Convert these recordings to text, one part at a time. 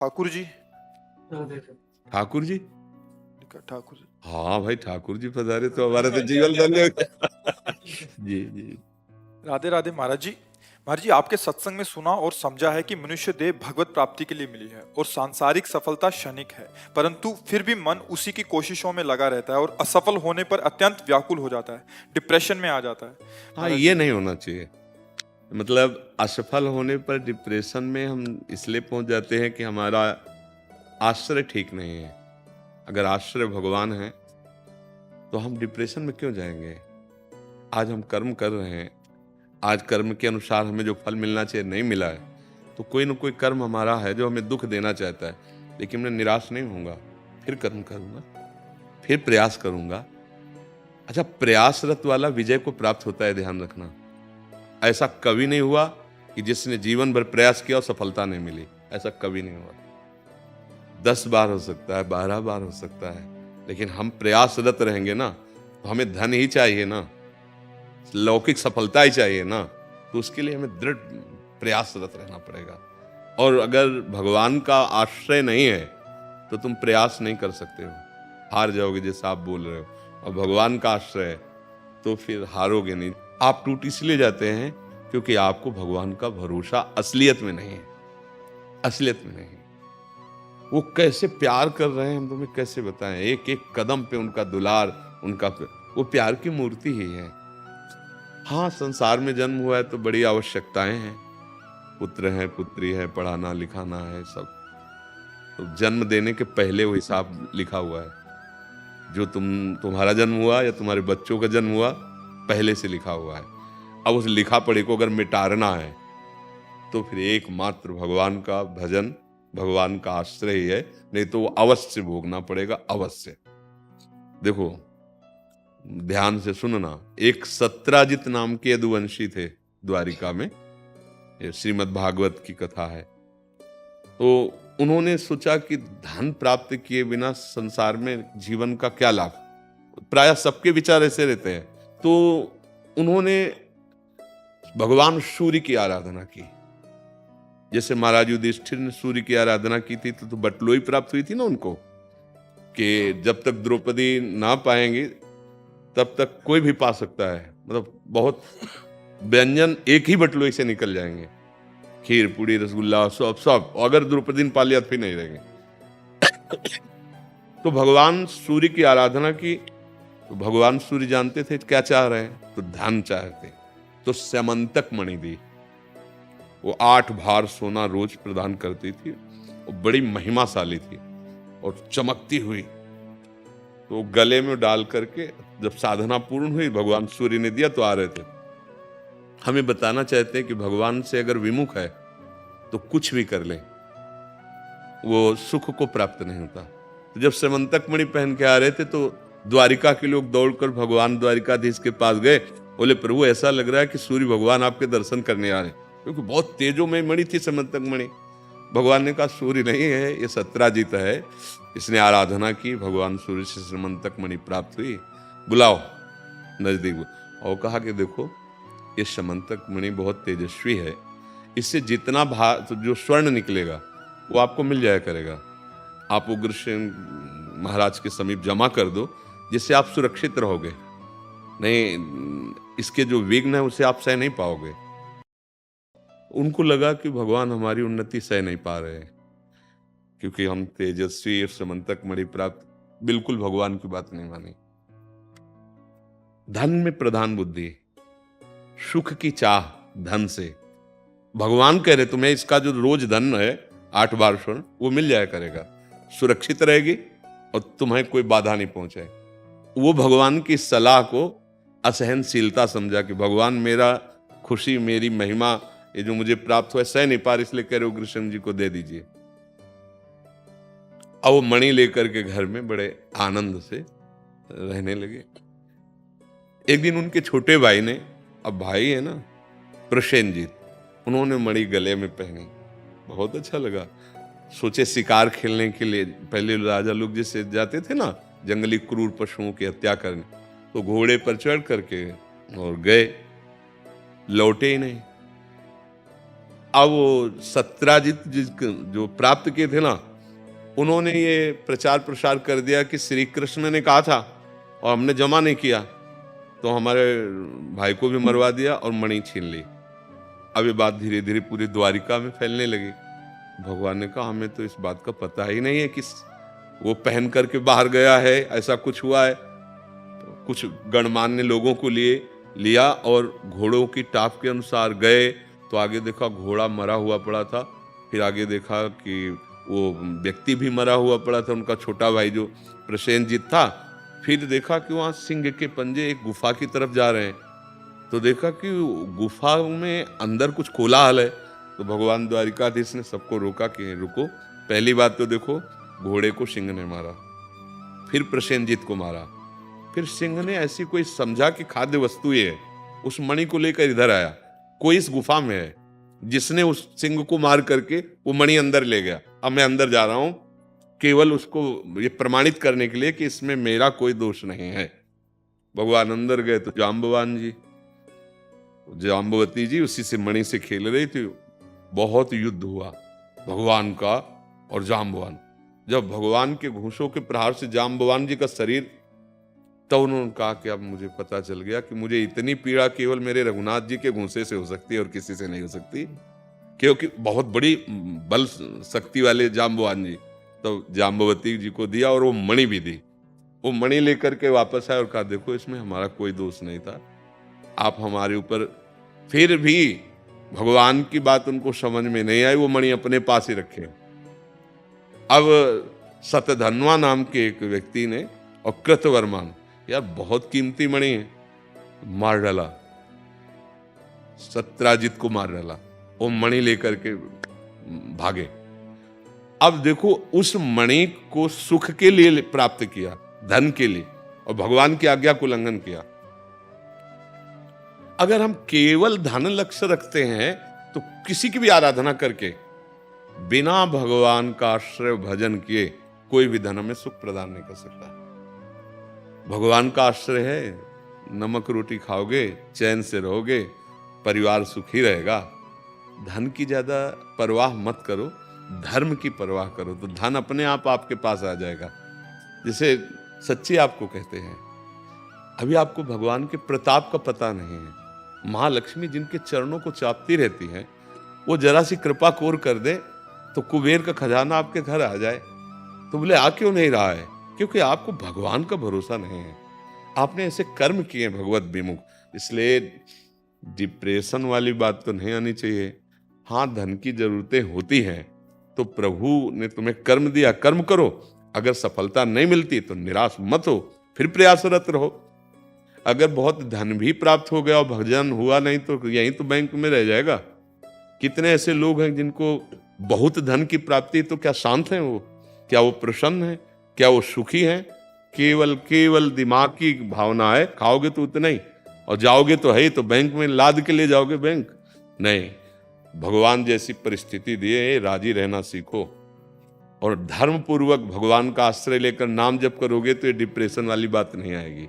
ठाकुर जी। ठाकुर जी। ठाकुर जी। हाँ भाई, ठाकुर जी पधारे तो हमारा तो जीवन धन्य हो गया। जी जी। राधे राधे महाराज जी। महाराज जी, आपके सत्संग में सुना और समझा है कि मनुष्य देह भगवत प्राप्ति के लिए मिली है और सांसारिक सफलता क्षणिक है, परंतु फिर भी मन उसी की कोशिशों में लगा रहता है और असफल होने पर अत्यंत व्याकुल हो जाता है, डिप्रेशन में आ जाता है। हाँ, महाराज ये जी। नहीं होना चाहिए। मतलब असफल होने पर डिप्रेशन में हम इसलिए पहुंच जाते हैं कि हमारा आश्रय ठीक नहीं है। अगर आश्रय भगवान है तो हम डिप्रेशन में क्यों जाएंगे? आज हम कर्म कर रहे हैं, आज कर्म के अनुसार हमें जो फल मिलना चाहिए नहीं मिला है, तो कोई ना कोई कर्म हमारा है जो हमें दुख देना चाहता है। लेकिन मैं निराश नहीं होऊंगा, फिर कर्म करूंगा, फिर प्रयास करूंगा। अच्छा, प्रयासरत वाला विजय को प्राप्त होता है, ध्यान रखना। ऐसा कभी नहीं हुआ कि जिसने जीवन भर प्रयास किया और सफलता नहीं मिली। ऐसा कभी नहीं हुआ। 10 बार हो सकता है, 12 बार हो सकता है, लेकिन हम प्रयासरत रहेंगे ना, तो हमें धन ही चाहिए ना, लौकिक सफलता ही चाहिए ना, तो उसके लिए हमें दृढ़ प्रयासरत रहना पड़ेगा। और अगर भगवान का आश्रय नहीं है तो तुम प्रयास नहीं कर सकते हो, हार जाओगे, जैसा आप बोल रहे हो। और भगवान का आश्रय है तो फिर हारोगे नहीं। आप टूट इसलिए जाते हैं क्योंकि आपको भगवान का भरोसा असलियत में नहीं है। असलियत में नहीं है। वो कैसे प्यार कर रहे हैं हम तुम्हें कैसे बताएं। एक एक कदम पे उनका दुलार, वो प्यार की मूर्ति ही है। हाँ, संसार में जन्म हुआ है तो बड़ी आवश्यकताएं हैं, पुत्र है, पुत्री है, पढ़ाना लिखाना है, सब तो जन्म देने के पहले वो हिसाब लिखा हुआ है। जो तुम्हारा जन्म हुआ या तुम्हारे बच्चों का जन्म हुआ, पहले से लिखा हुआ है। अब उस लिखा पढ़ी को अगर मिटाना है तो फिर एकमात्र भगवान का भजन, भगवान का आश्रय ही है, नहीं तो वो अवश्य भोगना पड़ेगा, अवश्य। देखो, ध्यान से सुनना। एक सत्राजित नाम के यदुवंशी थे द्वारिका में, ये श्रीमद् भागवत की कथा है। तो उन्होंने सोचा कि धन प्राप्त किए बिना संसार में जीवन का क्या लाभ। प्रायः सबके विचार ऐसे रहते हैं। तो उन्होंने भगवान सूर्य की आराधना की। जैसे महाराज युधिष्ठिर ने सूर्य की आराधना की थी तो बटलोई प्राप्त हुई थी ना उनको, कि जब तक द्रौपदी ना पाएंगे तब तक कोई भी पा सकता है। मतलब बहुत व्यंजन एक ही बटलोई से निकल जाएंगे, खीर पूड़ी रसगुल्ला सब सब। अगर द्रौपदी ने पा लिया तो फिर नहीं रहेंगे। तो भगवान सूर्य की आराधना की। तो भगवान सूर्य जानते थे क्या चाह रहे हैं, तो धन चाहते, तो स्यमंतक मणि दी। वो 8 भार सोना रोज प्रदान करती थी। वो बड़ी महिमाशाली थी और चमकती हुई। तो गले में डाल करके जब साधना पूर्ण हुई, भगवान सूर्य ने दिया तो आ रहे थे। हमें बताना चाहते हैं कि भगवान से अगर विमुख है तो कुछ भी कर ले, वो सुख को प्राप्त नहीं होता। तो जब समंतक मणि पहन के आ रहे थे तो द्वारिका के लोग दौड़कर भगवान द्वारिकाधीश के पास गए। बोले, प्रभु ऐसा लग रहा है कि सूर्य भगवान आपके दर्शन करने आ रहे हैं, क्योंकि बहुत तेजोमय मणि थी समंतक मणि। भगवान ने कहा, सूर्य नहीं है, ये सत्राजित है, इसने आराधना की, भगवान सूर्य से समंतक मणि प्राप्त हुई, बुलाओ नजदीक। और कहा कि देखो, ये समंतक मणि बहुत तेजस्वी है, इससे जितना जो स्वर्ण निकलेगा वो आपको मिल जाया करेगा। आप उग्रसेन महाराज के समीप जमा कर दो, जिससे आप सुरक्षित रहोगे। नहीं, इसके जो विघ्न है उसे आप सह नहीं पाओगे। उनको लगा कि भगवान हमारी उन्नति सह नहीं पा रहे हैं, क्योंकि हम तेजस्वी समंतक मणि प्राप्त। बिल्कुल भगवान की बात नहीं मानी। धन में प्रधान बुद्धि, सुख की चाह धन से। भगवान कह रहे तुम्हें इसका जो रोज धन है 8 बार स्वर्ण, वो मिल जाया करेगा, सुरक्षित रहेगी और तुम्हें कोई बाधा नहीं पहुंचे। वो भगवान की सलाह को असहनशीलता समझा कि भगवान मेरा खुशी, मेरी महिमा, ये जो मुझे प्राप्त हुआ सह नहीं पा रहे, इसलिए कह रहे उग्रसेन जी को दे दीजिए। अब वो मणि लेकर के घर में बड़े आनंद से रहने लगे। एक दिन उनके छोटे भाई ने, अब भाई है ना प्रसेनजीत, उन्होंने मणि गले में पहनी। बहुत अच्छा लगा। सोचे शिकार खेलने के लिए, पहले राजा लोग जैसे जाते थे ना जंगली क्रूर पशुओं की हत्या करने, तो घोड़े पर चढ़ करके और गए, लौटे ही नहीं। अब वो सत्राजित जो प्राप्त किए थे ना, उन्होंने ये प्रचार प्रसार कर दिया कि श्री कृष्ण ने कहा था और हमने जमा नहीं किया, तो हमारे भाई को भी मरवा दिया और मणि छीन ली। अब ये बात धीरे धीरे पूरी द्वारिका में फैलने लगी। भगवान ने कहा हमें तो इस बात का पता ही नहीं है कि वो पहन करके बाहर गया है, ऐसा कुछ हुआ है। तो कुछ गणमान्य लोगों को लिया और घोड़ों की टाप के अनुसार गए, तो आगे देखा घोड़ा मरा हुआ पड़ा था। फिर आगे देखा कि वो व्यक्ति भी मरा हुआ पड़ा था, उनका छोटा भाई जो प्रसेनजीत था। फिर देखा कि वहाँ सिंह के पंजे एक गुफा की तरफ जा रहे हैं, तो देखा कि गुफा में अंदर कुछ कोलाहल है। तो भगवान द्वारिकाधीश ने सबको रोका कि रुको, पहली बात तो देखो घोड़े को सिंह ने मारा, फिर प्रसेनजीत को मारा, फिर सिंह ने ऐसी कोई समझा कि खाद्य वस्तु ये है, उस मणि को लेकर इधर आया, कोई इस गुफा में है जिसने उस सिंह को मार करके वो मणि अंदर ले गया। अब मैं अंदर जा रहा हूं केवल उसको ये प्रमाणित करने के लिए कि इसमें मेरा कोई दोष नहीं है। भगवान अंदर गए तो जाम्बवती जी उसी से मणि से खेल रही थी। बहुत युद्ध हुआ भगवान का और जाम्बवान। जब भगवान के घूंसों के प्रहार से जाम्बवान जी का शरीर, तब उन्होंने कहा कि अब मुझे पता चल गया कि मुझे इतनी पीड़ा केवल मेरे रघुनाथ जी के घूंसे से हो सकती है और किसी से नहीं हो सकती, क्योंकि बहुत बड़ी बल शक्ति वाले जाम्बवान जी। तो जाम्बवती जी को दिया और वो मणि भी दी। वो मणि लेकर के वापस आए और कहा देखो इसमें हमारा कोई दोष नहीं था, आप हमारे ऊपर। फिर भी भगवान की बात उनको समझ में नहीं आई, वो मणि अपने पास ही रखे। अब सतधन्वा नाम के एक व्यक्ति ने और कृतवर्मान, यार बहुत कीमती मणि है, मार डाला, सत्राजित को मार डाला। वो मणि लेकर के भागे। अब देखो उस मणि को सुख के लिए प्राप्त किया, धन के लिए, और भगवान की आज्ञा को उल्लंघन किया। अगर हम केवल धन लक्ष्य रखते हैं तो किसी की भी आराधना करके बिना भगवान का आश्रय भजन किए कोई भी धन हमें सुख प्रदान नहीं कर सकता। भगवान का आश्रय है, नमक रोटी खाओगे, चैन से रहोगे, परिवार सुखी रहेगा। धन की ज्यादा परवाह मत करो, धर्म की परवाह करो, तो धन अपने आप आपके पास आ जाएगा। जिसे सच्चे आपको कहते हैं। अभी आपको भगवान के प्रताप का पता नहीं है। महालक्ष्मी जिनके चरणों को चापती रहती है, वो जरा सी कृपा कोर कर दे तो कुबेर का खजाना आपके घर आ जाए। तो बोले आ क्यों नहीं रहा है? क्योंकि आपको भगवान का भरोसा नहीं है, आपने ऐसे कर्म किए भगवत विमुख। इसलिए डिप्रेशन वाली बात तो नहीं आनी चाहिए। हाँ, धन की जरूरतें होती हैं तो प्रभु ने तुम्हें कर्म दिया, कर्म करो। अगर सफलता नहीं मिलती तो निराश मत हो, फिर प्रयासरत रहो। अगर बहुत धन भी प्राप्त हो गया और भजन हुआ नहीं तो यहीं तो बैंक में रह जाएगा। कितने ऐसे लोग हैं जिनको बहुत धन की प्राप्ति, तो क्या शांत हैं वो? क्या वो प्रसन्न हैं? क्या वो सुखी हैं? केवल दिमाग की भावना है, खाओगे तो उतना ही और जाओगे तो है ही, तो बैंक में लाद के ले जाओगे बैंक नहीं। भगवान जैसी परिस्थिति दिए, राजी रहना सीखो और धर्म पूर्वक भगवान का आश्रय लेकर नाम जप करोगे तो ये डिप्रेशन वाली बात नहीं आएगी।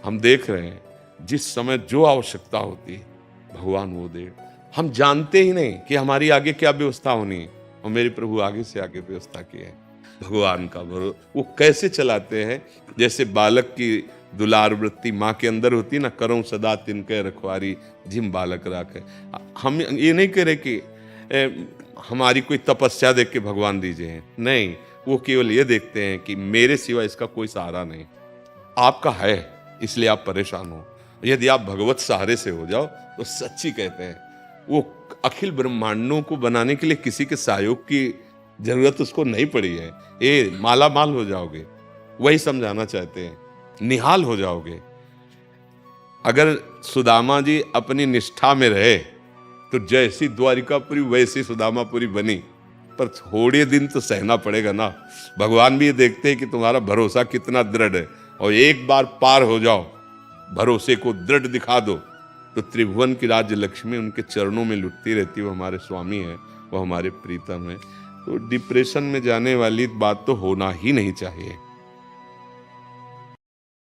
हम देख रहे हैं जिस समय जो आवश्यकता होती है भगवान वो दे। हम जानते ही नहीं कि हमारी आगे क्या व्यवस्था होनी है, और मेरे प्रभु आगे से आगे व्यवस्था की है। भगवान का भरोसा वो कैसे चलाते हैं, जैसे बालक की दुलार वृत्ति माँ के अंदर होती ना, करो सदा तिनके रखवारी जिम बालक राखे। हम ये नहीं कह रहे कि हमारी कोई तपस्या देख के भगवान दीजिए, नहीं, वो केवल ये देखते हैं कि मेरे सिवा इसका कोई सहारा नहीं, आपका है इसलिए आप परेशान हो। यदि आप भगवत सहारे से हो जाओ तो सच्ची कहते हैं वो अखिल ब्रह्मांडों को बनाने के लिए किसी के सहयोग की जरूरत उसको नहीं पड़ी है। ये माला माल हो जाओगे, वही समझाना चाहते हैं, निहाल हो जाओगे। अगर सुदामा जी अपनी निष्ठा में रहे तो जैसी द्वारिकापुरी वैसी सुदामापुरी बनी, पर थोड़े दिन तो सहना पड़ेगा ना। भगवान भी ये देखते हैं कि तुम्हारा भरोसा कितना दृढ़ है, और एक बार पार हो जाओ, भरोसे को दृढ़ दिखा दो, तो त्रिभुवन की राज्य लक्ष्मी उनके चरणों में लुटती रहती है। वो हमारे स्वामी है, वो हमारे प्रीतम है। तो डिप्रेशन में जाने वाली बात तो होना ही नहीं चाहिए।